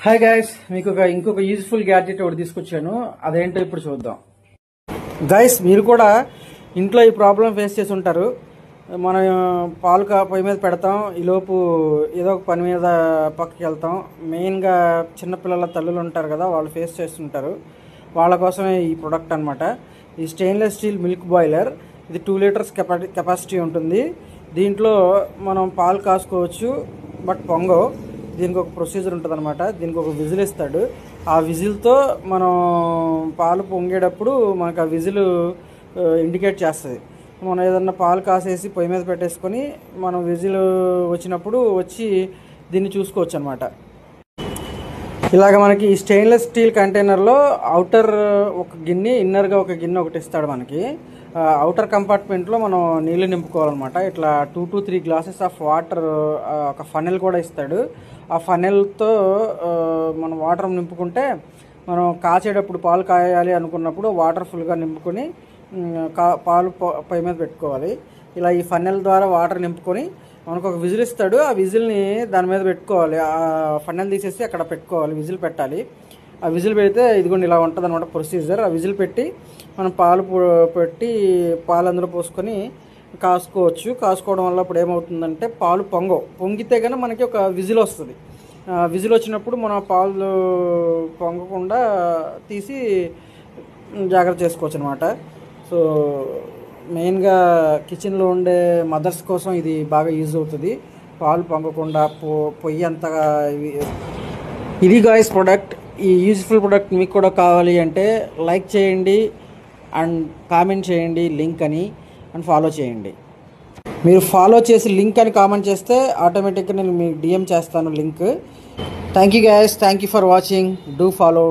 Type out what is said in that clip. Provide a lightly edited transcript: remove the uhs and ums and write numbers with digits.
Hi guys, మీకు ఇంకొక useful gadget ఒకటి తీసుకొచ్చాను. అదేంటో ఇప్పుడు చూద్దాం. గైస్, మీరు కూడా ఇంట్లో ఈ ప్రాబ్లం ఫేస్ చేసి ఉంటారు. మనం పాలు పొయ్యి మీద పెడతాం, ఈలోపు ఏదో ఒక పని మీద పక్కకి వెళ్తాం. మెయిన్గా చిన్నపిల్లల తల్లులు ఉంటారు కదా, వాళ్ళు ఫేస్ చేస్తుంటారు. వాళ్ళ కోసమే ఈ ప్రోడక్ట్ అనమాట. ఈ స్టెయిన్లెస్ స్టీల్ మిల్క్ బాయిలర్. ఇది 2 లీటర్స్ కెపాసిటీ ఉంటుంది. దీంట్లో మనం పాలు కాసుకోవచ్చు, బట్ పొంగో. దీనికి ఒక ప్రొసీజర్ ఉంటుంది అనమాట. దీనికి ఒక విజిల్ ఇస్తాడు. ఆ విజిల్తో మనం పాలు పొంగేటప్పుడు మనకు ఆ విజిల్ ఇండికేట్ చేస్తుంది. మనం ఏదన్నా పాలు కాసేసి పొయ్యి మీద పెట్టేసుకొని మనం విజిల్ వచ్చినప్పుడు వచ్చి దీన్ని చూసుకోవచ్చు అనమాట. ఇలాగ మనకి ఈ స్టెయిన్లెస్ స్టీల్ కంటైనర్లో అవుటర్ ఒక గిన్నె, ఇన్నర్గా ఒక గిన్నె ఒకటి ఇస్తాడు మనకి. అవుటర్ కంపార్ట్మెంట్లో మనం నీళ్ళు నింపుకోవాలన్నమాట. ఇట్లా 2 to 3 గ్లాసెస్ ఆఫ్ వాటర్, ఒక ఫనెల్ కూడా ఇస్తాడు. ఆ ఫనెల్తో మనం వాటర్ నింపుకుంటే మనం కాచేటప్పుడు, పాలు కాయాలి అనుకున్నప్పుడు వాటర్ ఫుల్గా నింపుకొని పాలు పొయ్యి మీద పెట్టుకోవాలి. ఇలా ఈ ఫనెల్ ద్వారా వాటర్ నింపుకొని మనకు ఒక విజిల్ ఇస్తాడు. ఆ విజిల్ని దాని మీద పెట్టుకోవాలి. ఆ ఫనెల్ తీసేసి అక్కడ పెట్టుకోవాలి, విజిల్ పెట్టాలి. ఆ విజిల్ పెడితే ఇదిగోండి ఇలా ఉంటుంది అనమాట ప్రొసీజర్. ఆ విజిల్ పెట్టి మనం పాలు పెట్టి పాలు అందులో పోసుకొని కాసుకోవడం వల్ల ఇప్పుడు ఏమవుతుందంటే పాలు పొంగితే కనుక మనకి ఒక విజిల్ వస్తుంది. విజిల్ వచ్చినప్పుడు మనం పాలు పొంగకుండా తీసి జాగ్రత్త చేసుకోవచ్చు అనమాట. సో మెయిన్గా కిచెన్లో ఉండే మదర్స్ కోసం ఇది బాగా యూజ్ అవుతుంది. పాలు పొంగకుండా పొయ్యి అంతగా ఇది గాయ్స్ ప్రోడక్ట్. ఈ యూజ్ఫుల్ ప్రోడక్ట్ మీకు కూడా కావాలి అంటే లైక్ చేయండి అండ్ కామెంట్ చేయండి లింక్ అని, అండ్ ఫాలో చేయండి. మీరు ఫాలో చేసి లింక్ అని కామెంట్ చేస్తే ఆటోమేటిక్గా నేను మీకు డిఎం చేస్తాను link. Thank you guys, thank you for watching. Do follow.